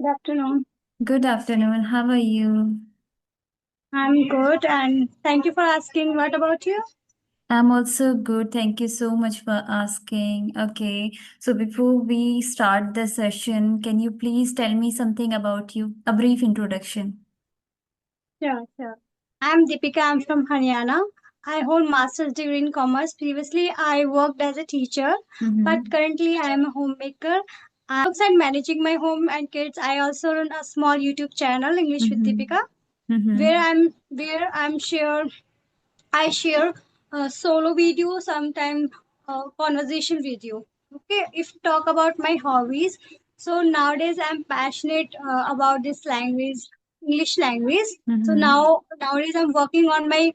Good afternoon. Good afternoon. How are you? I'm good and thank you for asking. What about you? I'm also good. Thank you so much for asking. Okay, so before we start the session, can you please tell me something about you? A brief introduction. Sure. I'm Deepika. I'm from Haryana. I hold master's degree in commerce. Previously, I worked as a teacher, but Mm-hmm. currently I am a homemaker. Outside managing my home and kids, I also run a small YouTube channel, English with Mm-hmm. Deepika, Mm-hmm. where I'm share I share solo video, sometimes conversation video. Okay, if you talk about my hobbies, so nowadays I'm passionate about this language, English language. So Mm-hmm. nowadays I'm working on my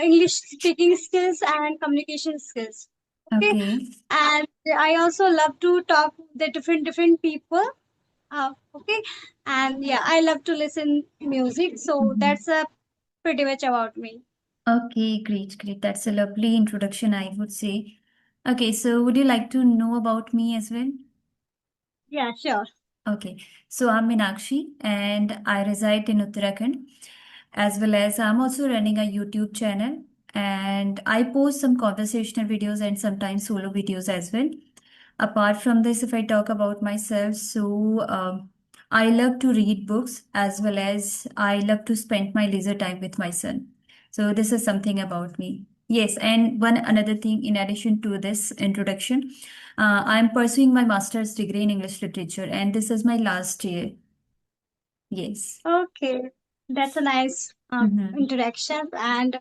English speaking skills and communication skills. Okay, Okay. and I also love to talk with the different people. Okay, and yeah, I love to listen music. So Mm-hmm. that's pretty much about me. Okay, great, great. That's a lovely introduction, I would say. Okay, so would you like to know about me as well? Yeah, sure. Okay, so I'm Meenakshi and I reside in Uttarakhand, as well as I'm also running a YouTube channel and I post some conversational videos and sometimes solo videos as well. Apart from this, if I talk about myself, I love to read books as well as I love to spend my leisure time with my son. So this is something about me. Yes, and one another thing in addition to this introduction, I'm pursuing my master's degree in English literature, and this is my last year. Yes. Okay, that's a nice Mm-hmm. introduction, and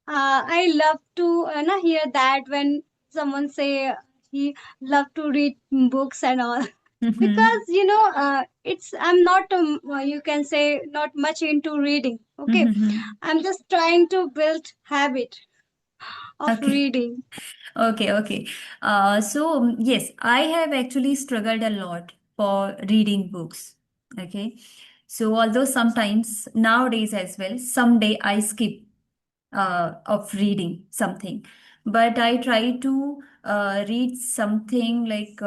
I love to hear that when someone say he love to read books and all, Mm-hmm. because it's I'm not you can say not much into reading. Okay, Mm-hmm. I'm just trying to build habit of Okay. reading. Okay. Yes, I have actually struggled a lot for reading books. Okay. So, although sometimes nowadays as well, someday I skip of reading something, but I try to read something like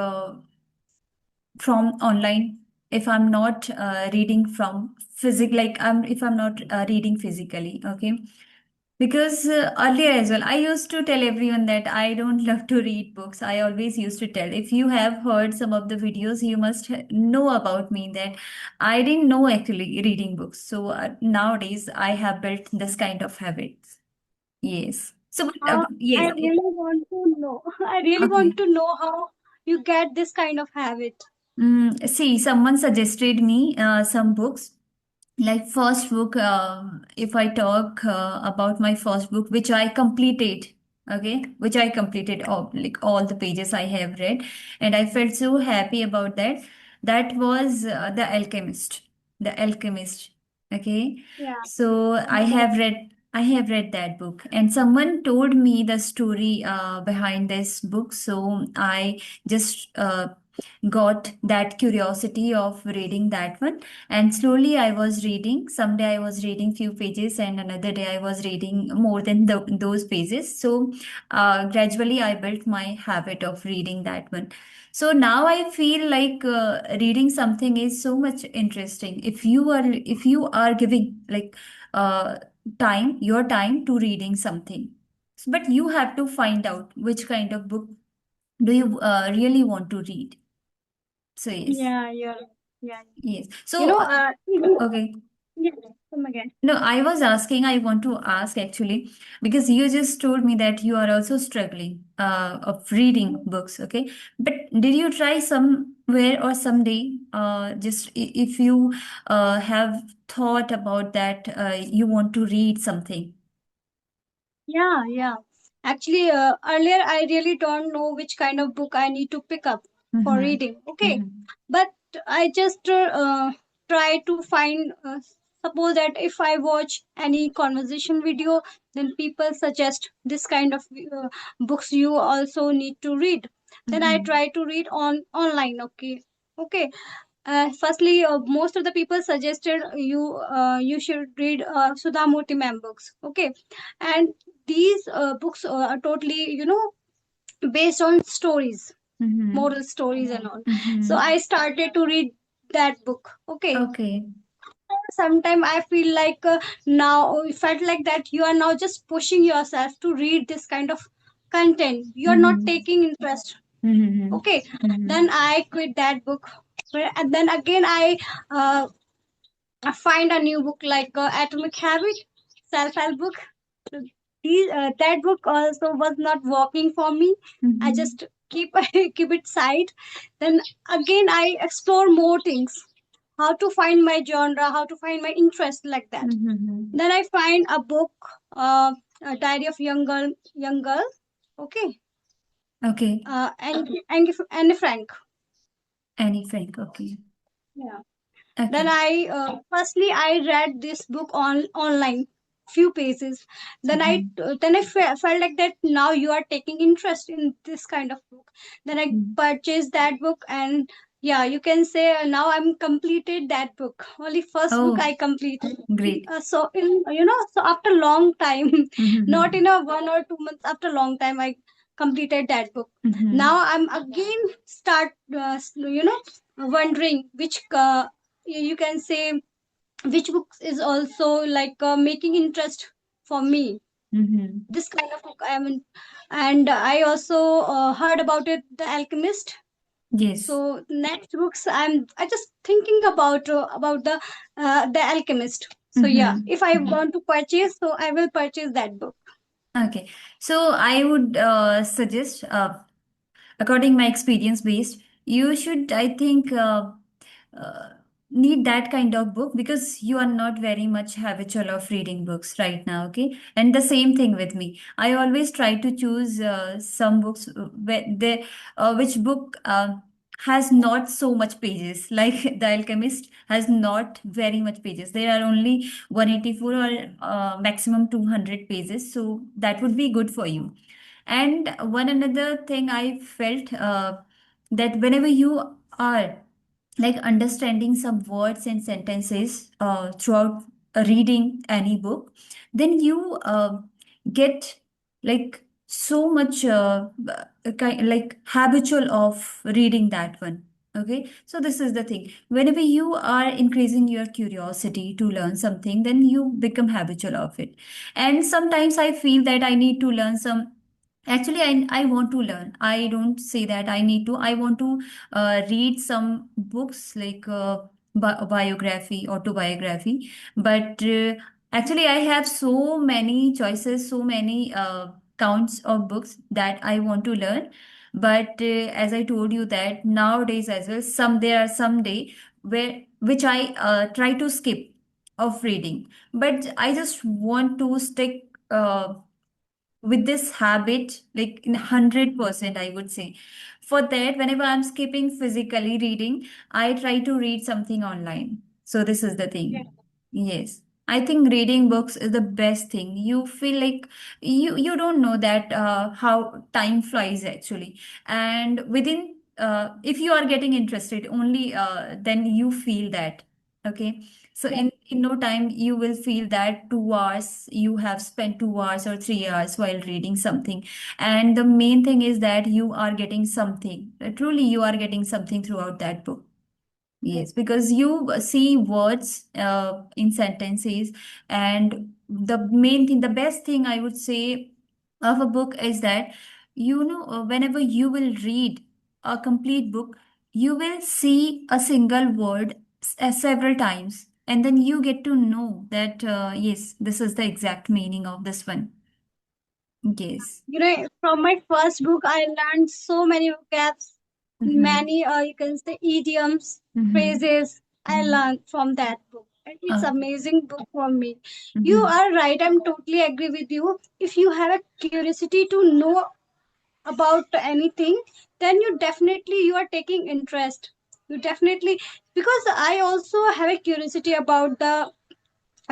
from online if I'm not reading from physic like I'm if I'm not reading physically. Okay, because earlier as well, I used to tell everyone that I don't love to read books. I always used to tell, if you have heard some of the videos, you must know about me that I didn't know actually reading books. So nowadays, I have built this kind of habits. Yes. I Yes. really want to know. I really want Okay. to know how you get this kind of habit. See, someone suggested me some books. Like first book, if I talk about my first book, which I completed, okay, which I completed all the pages I have read, and I felt so happy about that. That was The Alchemist. The Alchemist. Okay, Yeah, so I have read that book, and someone told me the story behind this book. So I just got that curiosity of reading that one, and slowly I was reading. Someday I was reading few pages and another day I was reading more than those pages. So gradually I built my habit of reading that one. So now I feel like reading something is so much interesting if you are giving like uh, your time to reading something. But you have to find out which kind of book do you really want to read. So yes. yeah, yeah, yeah. Yes. You So, know, okay. yeah, come again. No, I want to ask actually, because you just told me that you are also struggling of reading books, okay? But did you try somewhere or someday, if you have thought about that, you want to read something? Yeah. Actually, earlier I really don't know which kind of book I need to pick up for Mm-hmm. reading. Okay, Mm-hmm. but I just try to find. Suppose that if I watch any conversation video, then people suggest this kind of books you also need to read. Then I Mm-hmm. try to read on online. Okay. Firstly, most of the people suggested you should read Sudha Murthy ma'am books. Okay, and these books are totally based on stories, Mm-hmm. moral stories and all. So Mm-hmm. I started to read that book. Okay. Okay. Sometimes I feel like now it felt like that you are now just pushing yourself to read this kind of content. You are not Mm-hmm. taking interest. Mm-hmm. Okay. Mm-hmm. Then I quit that book. And then again uh, I find a new book like Atomic Habit, self-help book. That book also was not working for me. I Mm-hmm. just keep keep it side. Then again I explore more things. How to find my genre, how to find my interest like that. Mm-hmm. Then I find a book, a Diary of Young Girl. Okay, Okay. Anne Frank. Annie Frank. Okay. Yeah. Then Okay. I firstly I read this book on online, few pages. Then Mm-hmm. felt like that now you are taking interest in this kind of book. Then I purchased that book, and yeah, you can say now I'm completed that book. Only first book Oh, I completed. great. So in so after long time, not Mm-hmm. in a 1 or 2 months, after long time I completed that book. Mm-hmm. Now I'm again start wondering which you can say which books is also like making interest for me, Mm-hmm. this kind of book I mean. And I also heard about it, The Alchemist. Yes. So next books I just thinking about the Alchemist. So yeah, Mm-hmm. if I want to purchase, so I will purchase that book. Okay. So I would suggest, according my experience based, you should, I think, uh, need that kind of book because you are not very much habitual of reading books right now. Okay, and the same thing with me. I always try to choose some books where they, which book has not so much pages. Like The Alchemist has not very much pages. There are only 184 or maximum 200 pages, so that would be good for you. And one another thing I felt, that whenever you are like understanding some words and sentences throughout reading any book, then you get like so much like habitual of reading that one. Okay, so this is the thing. Whenever you are increasing your curiosity to learn something, then you become habitual of it. And sometimes I feel that I need to learn some. Actually, I want to learn. I don't say that I need to. I want to read some books like biography, autobiography. But actually, I have so many choices, so many counts of books that I want to learn. But as I told you that nowadays as well, there are some day where which I try to skip of reading. But I just want to stick. With this habit like in 100%, I would say. For that, whenever I'm skipping physically reading, I try to read something online. So this is the thing. Yes, I think reading books is the best thing. You feel like you don't know that how time flies actually. And within if you are getting interested only, then you feel that. Okay, so in no time you will feel that 2 hours you have spent 2 hours or 3 hours while reading something. And the main thing is that you are getting something. Truly, you are getting something throughout that book. Yes, because you see words in sentences, and the main thing, the best thing I would say of a book is that whenever you will read a complete book, you will see a single word several times, and then you get to know that yes, this is the exact meaning of this one. Yes. From my first book I learned so many vocabs, Mm-hmm. many you can say idioms, Mm-hmm. phrases I Mm-hmm. learned from that book, and it's Uh, amazing book for me. You mm-hmm. are right, I'm totally agree with you. If you have a curiosity to know about anything, then you are taking interest. You definitely, because I also have a curiosity about the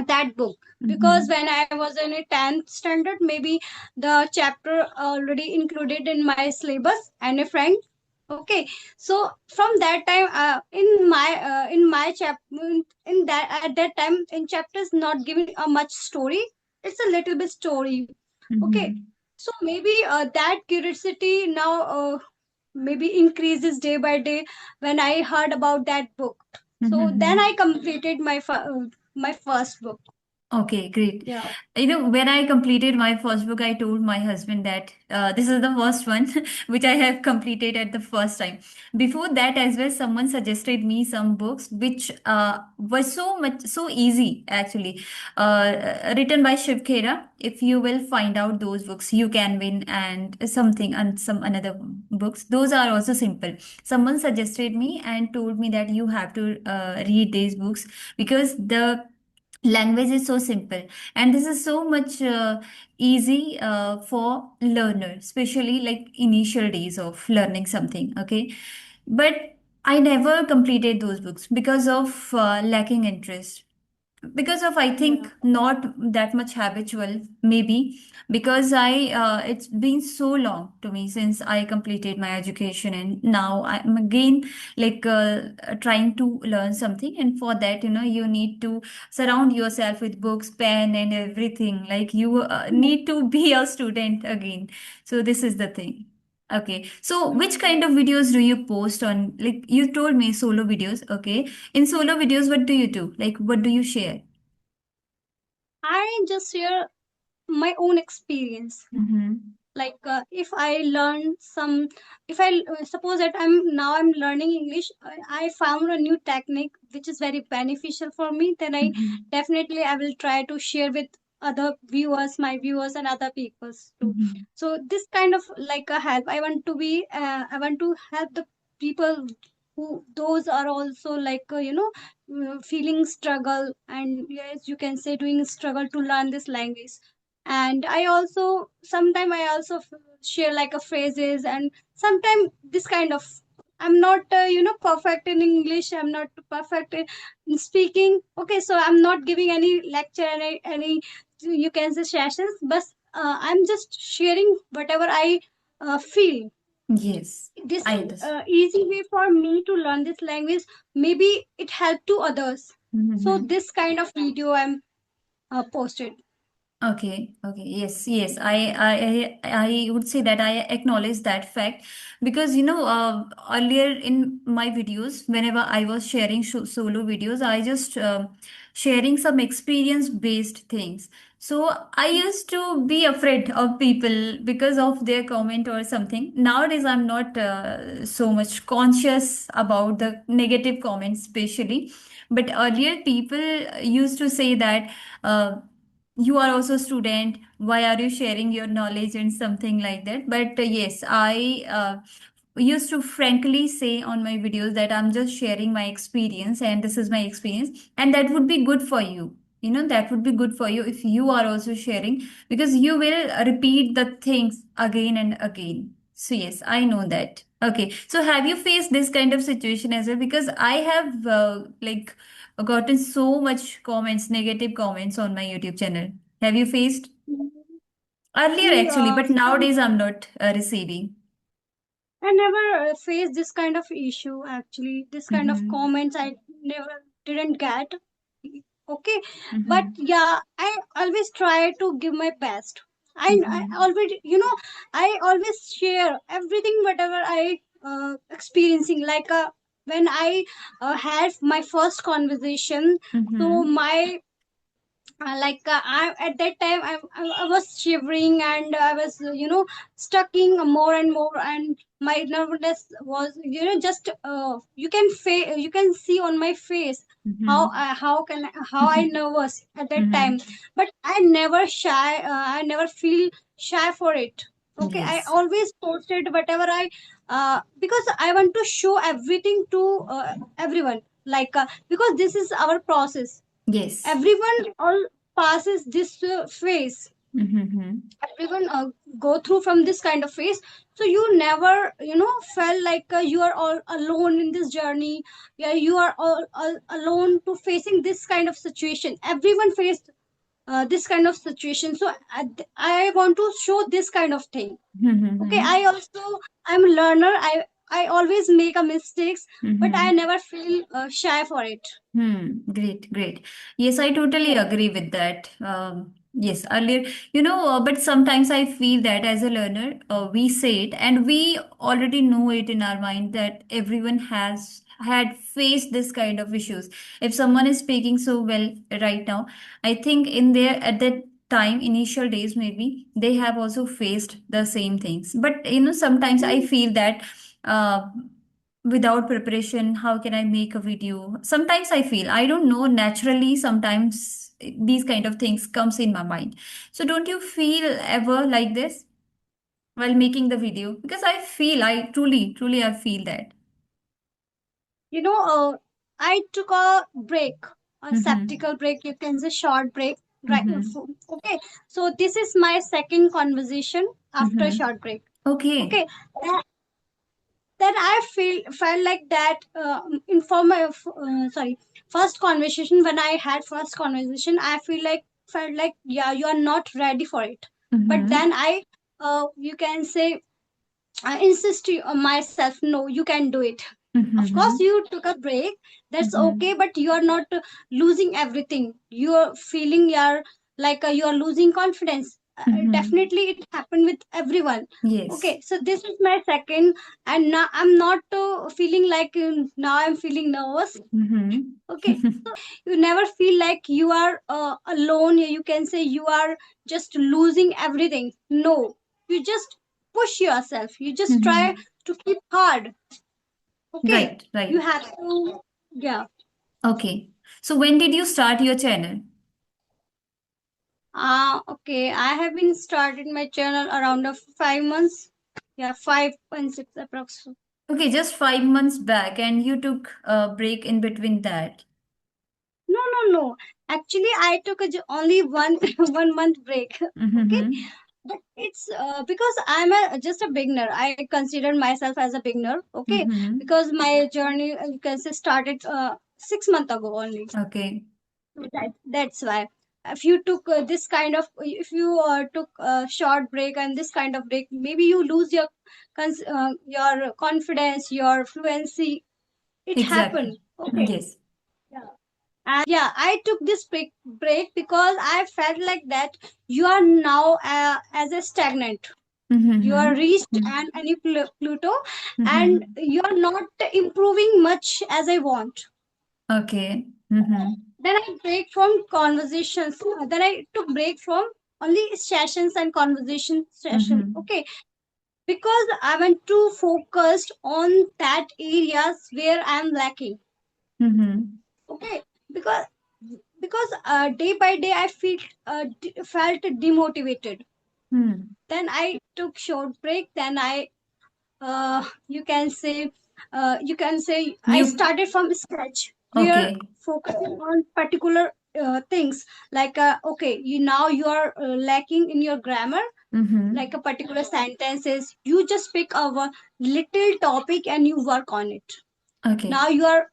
that book, because Mm-hmm. when I was in a 10th standard, maybe the chapter already included in my syllabus and a friend. Okay, so from that time in my chapter, in that at that time in chapters not giving a much story, it's a little bit story. Okay, Mm-hmm. so maybe that curiosity now maybe increases day by day when I heard about that book. So then Mm-hmm. I completed my first book. Okay, great. Yeah. When I completed my first book, I told my husband that this is the first one which I have completed at the first time. Before that, as well, someone suggested me some books which were so easy actually, written by Shiv Khera. If you will find out those books, you can win and something and some another books. Those are also simple. Someone suggested me and told me that you have to read these books because the language is so simple and this is so much easy for learner, especially like initial days of learning something. Okay, but I never completed those books because of lacking interest, because of I think Yeah. not that much habitual, maybe because it's been so long to me since I completed my education, and now I'm again like trying to learn something, and for that you need to surround yourself with books, pen and everything, like you need to be a student again. So this is the thing. Okay, so which kind of videos do you post on? Like you told me solo videos. Okay, in solo videos, what do you do? Like, what do you share? I just share my own experience. Mm-hmm. Like if I learn some, if I suppose that I'm learning English, I found a new technique which is very beneficial for me, then I Mm-hmm. definitely I will try to share with other viewers, my viewers and other peoples too. Mm-hmm. So this kind of like a help, I want to help the people who those are also like feeling struggle, and yes, you can say doing struggle to learn this language. And I also sometimes I also share like a phrases, and sometimes this kind of, I'm not perfect in English, I'm not perfect in speaking. Okay, so I'm not giving any lecture, any you can say sessions, but I'm just sharing whatever I feel. Yes, This I understand. easy way for me to learn this language, maybe it helped to others. So Mm-hmm. this kind of video I'm posted. Okay, okay, yes, yes. I would say that I acknowledge that fact because earlier in my videos, whenever I was sharing solo videos, I just sharing some experience based things. So I used to be afraid of people because of their comment or something. Nowadays, I'm not so much conscious about the negative comments, especially. But earlier, people used to say that. You are also a student, why are you sharing your knowledge and something like that. But yes, I used to frankly say on my videos that I'm just sharing my experience and this is my experience, and that would be good for you. That would be good for you if you are also sharing, because you will repeat the things again and again. So yes, I know that. Okay, so have you faced this kind of situation as well? Because I have like gotten so much comments, negative comments on my YouTube channel. Have you faced? Earlier See, actually, but from nowadays I'm not receiving. I never faced this kind of issue actually. This kind of Mm-hmm. comments I never didn't get. Okay, but Mm-hmm. yeah, I always try to give my best. I Mm-hmm. already, I always share everything whatever I experiencing. Like when I had my first conversation, so Mm-hmm. my I at that time I was shivering, and I was stucking more and more, and my nervousness was just you can see on my face how I Mm-hmm. nervous at that time. Mm-hmm. But I never shy, I never feel shy for it. Okay, I Yes. always posted whatever I because I want to show everything to everyone, because this is our process. Yes. Everyone all passes this phase. Mm-hmm. Everyone go through from this kind of phase. So you never felt like you are all alone in this journey. Yeah, you are all alone to facing this kind of situation. Everyone faced this kind of situation. So I want to show this kind of thing. Okay, Mm-hmm. I'm a learner. I always make a mistakes, but I Mm-hmm. never feel shy for it. Hmm. Great, great. Yes, I totally Yeah. agree with that. Yes, earlier, but sometimes I feel that as a learner, we say it and we already know it in our mind that everyone has had faced this kind of issues. If someone is speaking so well right now, I think in their at that time, initial days, maybe they have also faced the same things. But sometimes I feel that uh, without preparation, how can I make a video? Sometimes I feel, I don't know, naturally, sometimes these kind of things comes in my mind. So don't you feel ever like this while making the video? Because I feel, I truly I feel that. You know, I took a break, a Mm-hmm. septical break, you can say short break, right? Mm-hmm. Okay, so this is my second conversation after a Mm-hmm. short break. Okay. Okay, then I felt like that in for my sorry, first conversation, when I had first conversation, I felt like, yeah, you are not ready for it. But Mm-hmm. then you can say, I insist on myself, no, you can do it. Of course, Mm-hmm. you took a break. That's Mm-hmm. okay, but you are not losing everything. You are feeling you're like you are losing confidence. Mm-hmm. Definitely, it happened with everyone. Yes. Okay, so this is my second, and now I'm not feeling like now I'm feeling nervous. Okay, Mm-hmm. you never feel like you are alone. You can say you are just losing everything. No, you just push yourself. You just try Mm-hmm. to keep hard. Okay, Right, you right. have to, yeah. Okay. So when did you start your channel? Okay, I have been started my channel around 5 months. Yeah, 5 and 6 approximately. Okay, just 5 months back, and you took a break in between that. No, no, no. Actually, I took only one 1 month break. Okay, Mm-hmm. but it's because I'm just a beginner. I consider myself as a beginner. Okay, Mm-hmm. because my journey, you can say, started 6 months ago only. Okay. So that's why. If you took this kind of, if you took a short break and this kind of break, maybe you lose your confidence, your fluency. It Exactly. happened. Okay. Yes. Yeah. And yeah, I took this break because I felt like that you are now as a stagnant. You are Mm-hmm. reached any Pluto, and Mm-hmm. you are not improving much as I want. Okay. Mm-hmm. Then I break from conversations. Then I took break from only sessions and conversation session. Mm-hmm. Okay, because I went too focused on that areas where I am lacking. Mm-hmm. Okay, because day by day I felt demotivated. Hmm. Then I took short break. Then you can say I You started from scratch. We are okay. focusing on particular things, like okay, you are lacking in your grammar, Mm-hmm. like a particular sentences. You just pick a little topic and you work on it. Okay. Now you are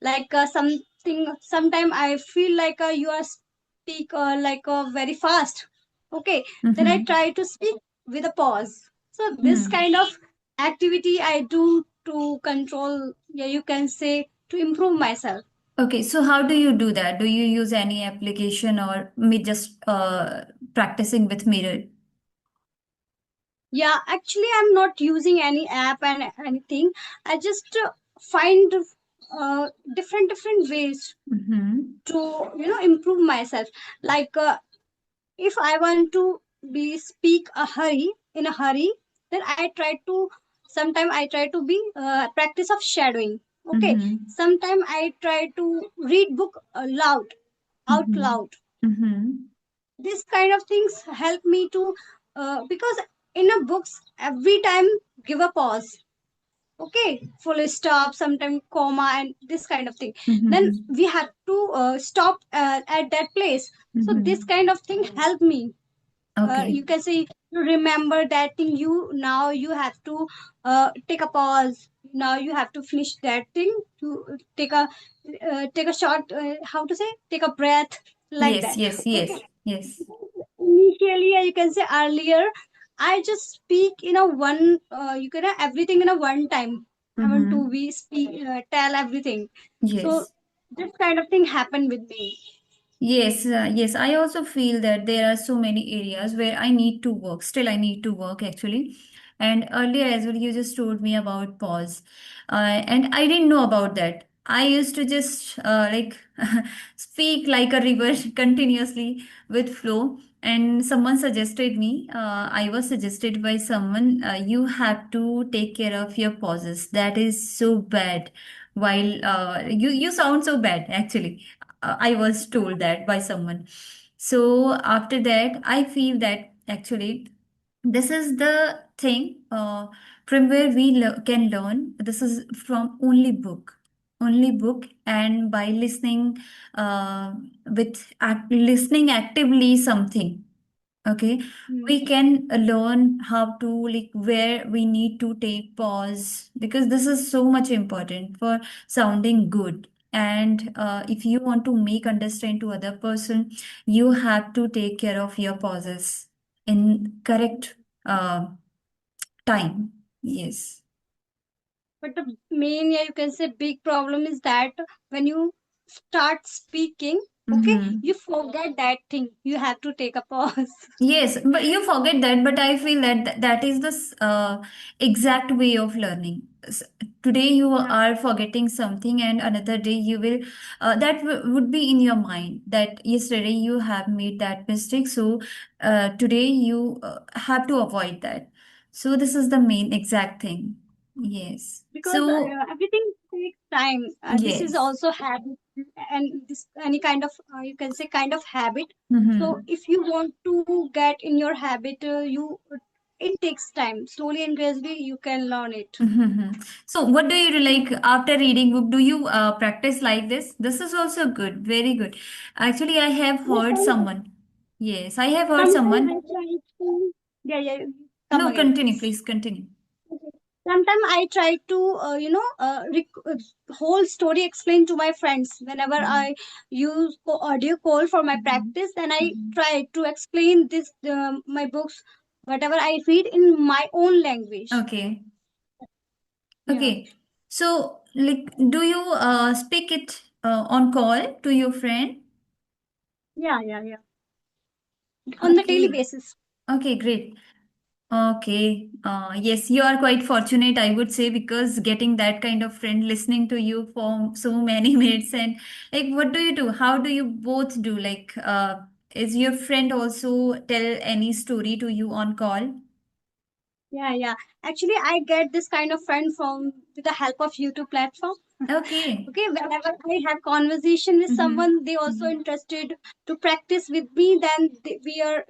like something. Sometime I feel like you are speak like very fast. Okay, then I Mm-hmm. try to speak with a pause. So this Hmm. kind of activity I do to control, yeah, you can say, to improve myself. Okay, so how do you do that? Do you use any application or me just practicing with mirror? Yeah, actually I'm not using any app and anything. I just find different ways Mm-hmm. to improve myself. Like if I want to be speak in a hurry, then I try to sometime I try to be practice of shadowing. Okay, Mm-hmm. sometime I try to read book out Mm-hmm. loud. Mm-hmm. This kind of things help me to because in a books every time give a pause. Okay, full stop, sometime comma, and this kind of thing. Then Mm-hmm. we have to stop at that place. So this Mm-hmm. kind of thing help me. You Okay. can say you remember that thing. You now you have to take a pause. Now you have to finish that thing to take a short how to say, take a breath, like Yes, that. yes, Okay, yes, yes. initially you can say earlier I just speak in a one you can everything in a one time. I want to Mm-hmm. be speak tell everything. So Yes. this kind of thing happened with me. Yes, yes. I also feel that there are so many areas where I need to work. Still, I need to work actually. And earlier as well, you just told me about pause. And I didn't know about that. I used to just like speak like a river continuously with flow. And someone suggested me, I was suggested by someone, you have to take care of your pauses. That is so bad. While you sound so bad, actually. I was told that by someone. So after that, I feel that actually this is the thing from where we can learn. This is from only book, and by listening listening actively something. Okay, Hmm. we can learn how to, like, where we need to take pause, because this is so much important for sounding good. And if you want to make understand to other person, you have to take care of your pauses in correct uh, time. Yes. But the main, yeah, you can say big problem is that when you start speaking, okay, Mm-hmm. you forget that thing. You have to take a pause. Yes, but you forget that. But I feel that that is the exact way of learning. Today you Yeah, are forgetting something, and another day you will. That would be in your mind that yesterday you have made that mistake. So today you have to avoid that. So this is the main exact thing. Yes. because So everything takes time. This is yes. also habit, and this any kind of you can say kind of habit. So Mm-hmm. if you want to get in your habit, you it takes time. Slowly and gradually, you can learn it. Mm-hmm. So, what do you like after reading book? Do you practice like this? This is also good, very good. Actually, I have Yes, heard someone. Yes, I have heard sometimes I someone. try to. Yeah, yeah. Come No, again, continue, please. please continue. Sometimes I try to whole story explain to my friends whenever Mhm. I use audio call for my practice. Then I try to explain this my books whatever I read in my own language. Okay, Yeah, okay. So, like, do you speak it on call to your friend? yeah, on the daily Okay, basis. okay, great. Okay. Yes, you are quite fortunate, I would say, because getting that kind of friend listening to you for so many minutes. And like, what do you do? How do you both do? Like, is your friend also tell any story to you on call? Yeah. Actually, I get this kind of friend from with the help of YouTube platform. Okay. Okay, whenever I have conversation with Mm-hmm. someone, they also interested to practice with me. Then we are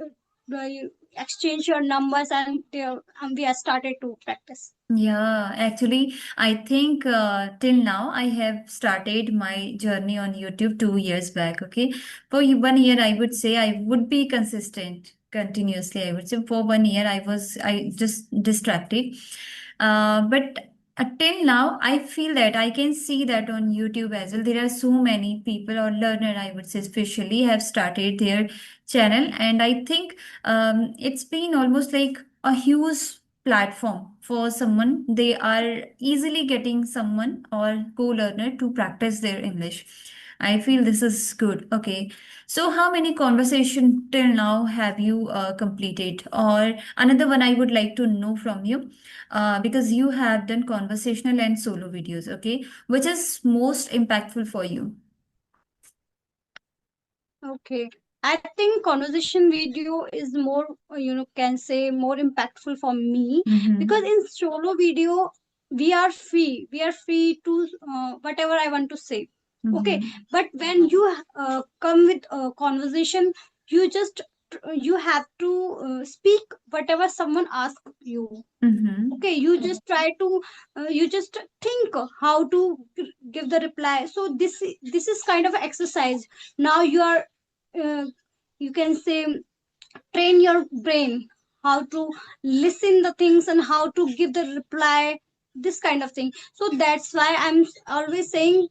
you exchange your numbers, and we have started to practice. Yeah, actually, I think till now I have started my journey on YouTube 2 years back. Okay, for 1 year, I would say I would be consistent continuously. I would say for 1 year, I just distracted. But till now, I feel that I can see that on YouTube as well. There are so many people or learner, I would say, especially have started their channel, and I think it's been almost like a huge platform for someone. They are easily getting someone or co-learner to practice their English. I feel this is good. Okay, so how many conversation till now have you completed? Or another one I would like to know from you, because you have done conversational and solo videos. Okay, which is most impactful for you? Okay. I think conversation video is more, can say more impactful for me because Mm-hmm. in solo video, we are free. We are free to whatever I want to say. Okay. Mm-hmm. But when you come with a conversation, you just, you have to speak whatever someone asks you. Mm-hmm. Okay, you just try to you just think how to give the reply. So this is kind of exercise. Now you are uh, you can say train your brain how to listen the things and how to give the reply, this kind of thing. So that's why I'm always saying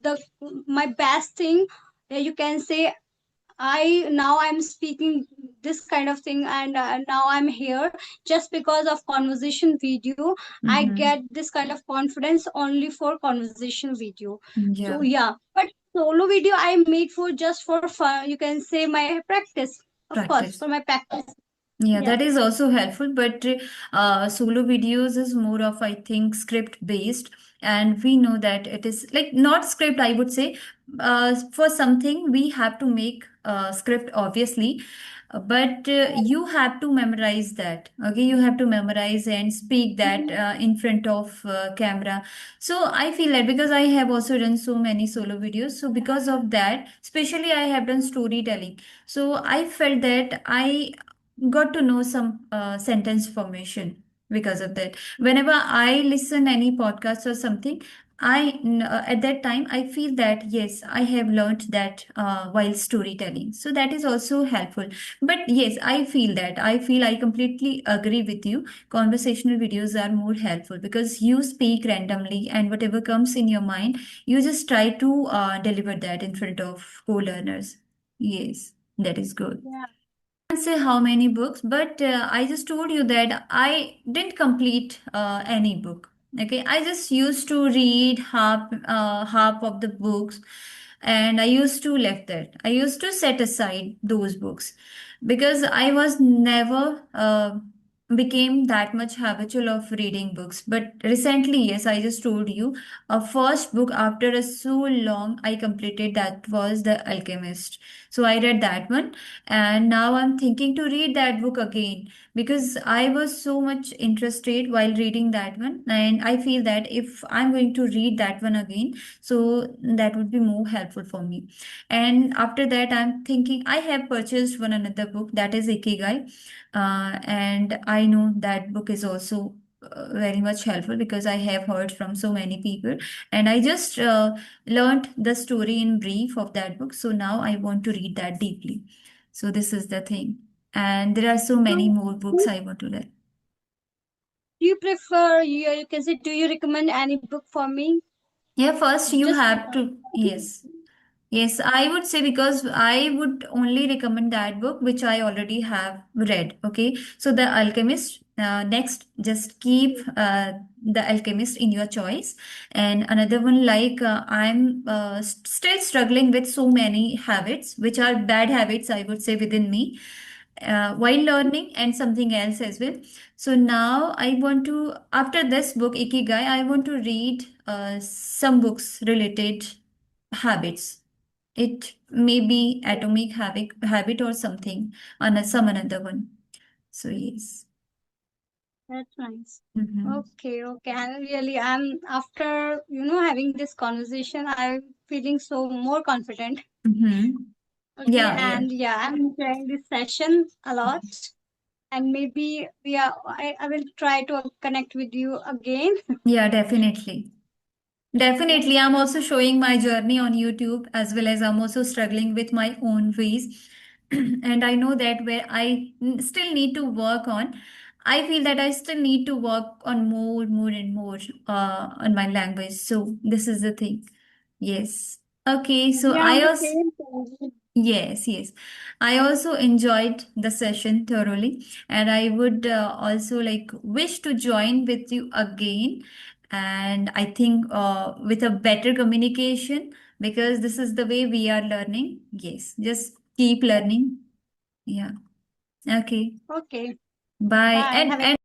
the my best thing, you can say, I'm speaking this kind of thing, and now I'm here just because of conversation video. I Mm-hmm. get this kind of confidence only for conversation video. So Yeah. yeah, but solo video I made for just for fun, you can say my practice, of course, Practice. for my practice. Yeah, Yeah. that is also helpful, but solo videos is more of, I think, script based, and we know that it is like not script, I would say. For something, we have to make script, obviously, but you have to memorize that. Okay, you have to memorize and speak that in front of camera. So I feel that because I have also done so many solo videos, so because of that, especially I have done storytelling. So I felt that I got to know some sentence formation because of that. Whenever I listen any podcast or something, at that time I feel that yes, I have learned that while storytelling. So that is also helpful. But yes, I completely agree with you. Conversational videos are more helpful because you speak randomly and whatever comes in your mind, you just try to deliver that in front of co-learners. Yes, that is good. Yeah. Say how many books, but I just told you that I didn't complete any book. Okay, I just used to read half of the books, and I used to left that. I used to set aside those books because I was never became that much habitual of reading books. But recently, yes, I just told you, a first book after a so long I completed, that was The Alchemist. So I read that one, and now I'm thinking to read that book again because I was so much interested while reading that one, and I feel that if I'm going to read that one again, so that would be more helpful for me. And after that, I'm thinking I have purchased one another book, that is Ikigai, and I know that book is also very much helpful because I have heard from so many people, and I just learned the story in brief of that book. So now I want to read that deeply. So this is the thing. And there are so So, many more do books I want to read. you prefer, you can say, do you recommend any book for me? Yeah, first you Just have to, yes. Yes, I would say because I would only recommend that book which I already have read. Okay, so The Alchemist. Next, just keep The Alchemist in your choice. And another one, like I'm still struggling with so many habits, which are bad habits, I would say, within me while learning, and something else as well. So now I want to, after this book, Ikigai, I want to read some books related habits. It may be atomic habit or something, some another one. So yes. that's nice. Mm-hmm. Okay, okay. And really, I'm after having this conversation, I'm feeling so more confident. Mm-hmm. Okay, Yeah, yeah. and yeah, I'm enjoying this session a lot. And maybe I will try to connect with you again. Yeah, definitely. Yeah. Definitely, I'm also showing my journey on YouTube, as well as I'm also struggling with my own ways. And I know that where still need to work on, I feel that I still need to work on more and more on my language. So this is the thing. Yes. Okay. So Yeah, I the also, same thing. yes, yes. I also enjoyed the session thoroughly, and I would also like wish to join with you again. And I think with a better communication, because this is the way we are learning. Yes, just keep learning. Yeah. Okay. Okay. Bye. Bye. Have a And